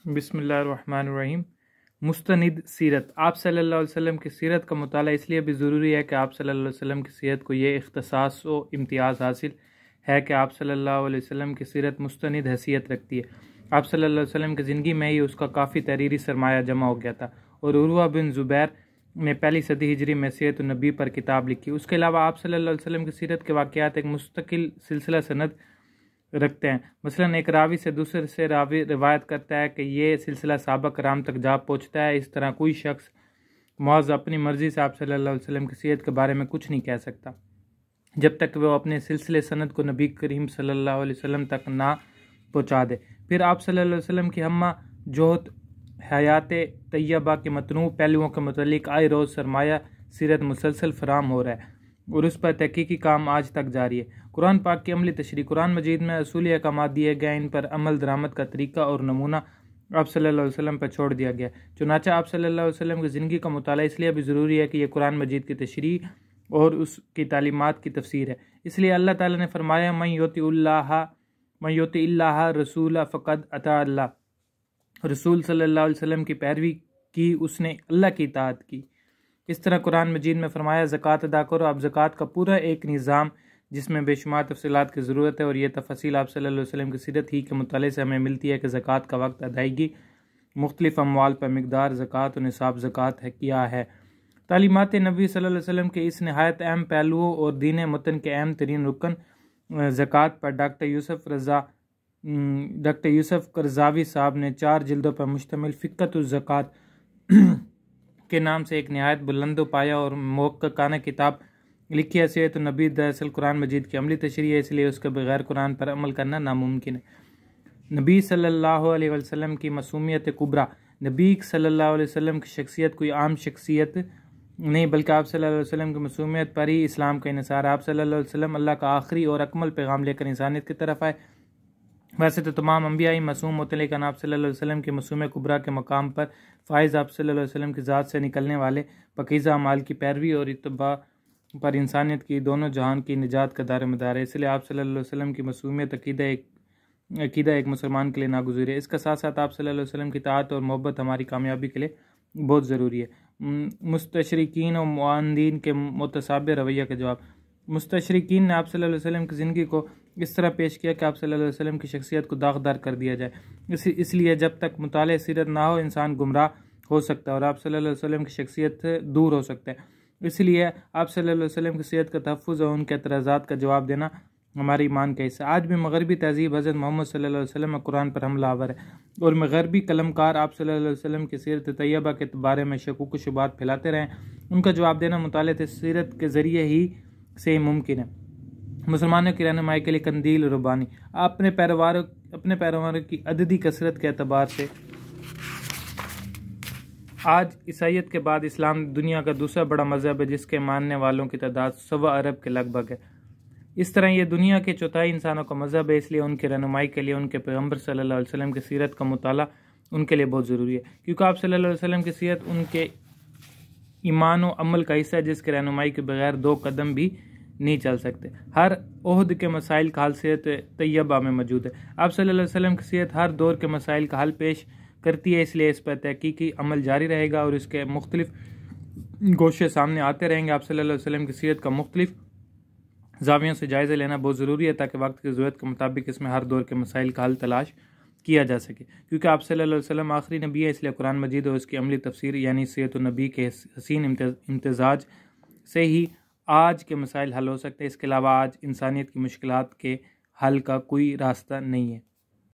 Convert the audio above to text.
بسم اللہ الرحمن الرحیم۔ مستند سیرت۔ آپ صلی اللہ علیہ وسلم کی سیرت کا مطالعہ اس لیے بھی ضروری ہے کہ آپ صلی اللہ علیہ وسلم کی سیرت کو یہ اختصاص و امتیاز حاصل ہے کہ آپ صلی اللہ علیہ وسلم کی سیرت مستند حیثیت رکھتی ہے۔ آپ صلی اللہ علیہ وسلم کی زندگی میں ہی اس کا کافی تحریری سرمایہ جمع ہو گیا تھا، اور عروہ بن زبیر نے پہلی صدی ہجری میں سیرت النبی پر کتاب لکھی۔ اس کے علاوہ آپ صلی اللہ علیہ وسلم کی سیرت کے واقعات ایک مستقل سلسلہ سند رکھتے ہیں۔ مثلا ایک راوی سے دوسرے سے راوی روایت کرتا ہے کہ یہ سلسلہ صحابہ کرام تک جا پہنچتا ہے۔ اس طرح کوئی شخص محض اپنی مرضی سے آپ صلی اللہ علیہ وسلم کی سیرت کے بارے میں کچھ نہیں کہہ سکتا جب تک وہ اپنے سلسلے سند کو نبی کریم صلی اللہ علیہ وسلم تک نہ پہنچا دے۔ پھر آپ صلی اللہ علیہ وسلم کی ہمہ جہت حیات طیبہ کے متنوع پہلوؤں کے متعلق آئے روز سرمایہ سیرت مسلسل فراہم ہو رہا ہے، اور اس پر تحقیقی کام آج تک جاری ہے۔ قرآن پاک کی عملی تشریح۔ قرآن مجید میں اصولی احکامات دیے گئے، ان پر عمل درآمد کا طریقہ اور نمونہ آپ صلی اللہ علیہ وسلم پر چھوڑ دیا گیا۔ چنانچہ آپ صلی اللہ علیہ وسلم کی زندگی کا مطالعہ اس لیے بھی ضروری ہے کہ یہ قرآن مجید کی تشریح اور اس کی تعلیمات کی تفسیر ہے۔ اس لیے اللہ تعالیٰ نے فرمایا من یطع اللہ رسول فقد اطاع اللہ۔ رسول صلی اللہ علیہ وسلم کی پیروی کی، اس نے اللہ کی اطاعت کی۔ اس طرح قرآن مجید میں فرمایا زکوٰۃ ادا کرو۔ اب زکوٰۃ کا پورا ایک نظام جس میں بے شمار تفصیلات کی ضرورت ہے، اور یہ تفصیل آپ صلی اللہ علیہ وسلم کی سیرت ہی کے مطالعے سے ہمیں ملتی ہے کہ زکوٰۃ کا وقت، ادائیگی، مختلف اموال پر مقدار زکوٰۃ و نصاب زکوٰۃ ہے کیا ہے۔ تعلیمات نبی صلی اللہ علیہ وسلم کے اس نہایت اہم پہلوؤں اور دین متن کے اہم ترین رکن زکوٰۃ پر ڈاکٹر یوسف قرضاوی صاحب نے 4 جلدوں پر مشتمل فقہ الزکوٰۃ کے نام سے ایک نہایت بلند و پایہ اور محققانہ کتاب لکھی ہے۔ سیرت النبی دراصل قرآن مجید کی عملی تشریح ہے، اس لیے اس کے بغیر قرآن پر عمل کرنا ناممکن ہے۔ نبی صلی اللہ علیہ وسلم کی معصومیت کبریٰ۔ نبی صلی اللہ علیہ وسلم کی شخصیت کوئی عام شخصیت نہیں، بلکہ آپ صلی اللہ علیہ وسلم کی معصومیت پر ہی اسلام کا انحصار ہے۔ آپ صلی اللہ علیہ وسلم اللہ کا آخری اور اکمل پیغام لے کر انسانیت کی طرف آئے۔ ویسے تو تمام انبیاء ہی معصوم ہوتے، لیکن آپ صلی اللہ علیہ وسلم کی معصومیت کبریٰ کے مقام پر فائز آپ صلی اللہ علیہ وسلم کی ذات سے نکلنے والے پاکیزہ اعمال کی پیروی اور اتباع پر انسانیت کی دونوں جہان کی نجات کا دار مدار ہے۔ اس لیے آپ صلی اللہ علیہ وسلم کی معصومیت عقیدہ ایک مسلمان کے لیے ناگزیر ہے۔ اس کے ساتھ ساتھ آپ صلی اللہ علیہ وسلم کی اطاعت اور محبت ہماری کامیابی کے لیے بہت ضروری ہے۔ مستشرقین اور معاندین کے متشابہ رویہ کا جواب۔ مستشرقین نے آپ صلی اللہ علیہ وسلم کی زندگی کو اس طرح پیش کیا کہ آپ صلی اللہ علیہ وسلم کی شخصیت کو داغدار کر دیا جائے۔ اس لیے جب تک مطالعہ سیرت نہ ہو، انسان گمراہ ہو سکتا ہے اور آپ صلی اللہ علیہ وسلم کی شخصیت سے دور ہو سکتا ہے۔ اس لیے آپ صلی اللہ علیہ وسلم کی سیرت کا تحفظ اور ان کے اعتراضات کا جواب دینا ہمارے ایمان کا حصہ۔ آج بھی مغربی تہذیب حضرت محمد صلی اللہ علیہ وسلم اور قرآن پر حملہ آور ہے، اور مغربی قلمکار آپ صلی اللہ علیہ وسلم کی سیرت طیبہ کے بارے میں شکوک و شبہات پھیلاتے رہے ہیں۔ ان کا جواب دینا مطالعہ سیرت کے ذریعے ہی سے ممکن ہے۔ مسلمانوں کی رہنمائی کے لیے قندیل ربانی۔ اپنے پیرواروں کی عددی کثرت کے اعتبار سے آج عیسائیت کے بعد اسلام دنیا کا دوسرا بڑا مذہب ہے، جس کے ماننے والوں کی تعداد 1.25 ارب کے لگ بھگ ہے۔ اس طرح یہ دنیا کے چوتھائی انسانوں کا مذہب ہے، اس لیے ان کی رہنمائی کے لیے ان کے پیغمبر صلی اللہ علیہ وسلم کی سیرت کا مطالعہ ان کے لیے بہت ضروری ہے، کیونکہ آپ صلی اللہ علیہ وسلم کی سیرت ان کے ایمان و عمل کا حصہ ہے، جس کی رہنمائی کے بغیر 2 قدم بھی نہیں چل سکتے۔ ہر عہد کے مسائل کا حل سیرت طیبہ میں موجود ہے۔ آپ صلی اللہ علیہ وسلم کی سیرت ہر دور کے مسائل کا حل پیش کرتی ہے، اس لیے اس پر تحقیقی عمل جاری رہے گا اور اس کے مختلف گوشے سامنے آتے رہیں گے۔ آپ صلی اللہ علیہ وسلم کی سیرت کا مختلف زاویوں سے جائزہ لینا بہت ضروری ہے، تاکہ وقت کی ضرورت کے مطابق اس میں ہر دور کے مسائل کا حل تلاش کیا جا سکے۔ کیونکہ آپ صلی اللہ علیہ وسلم آخری نبی ہے، اس لیے قرآن مجید اور اس کی عملی تفسیر یعنی سیرت النبی کے حسین امتزاج سے ہی آج کے مسائل حل ہو سکتے ہیں۔ اس کے علاوہ آج انسانیت کی مشکلات کے حل کا کوئی راستہ نہیں ہے۔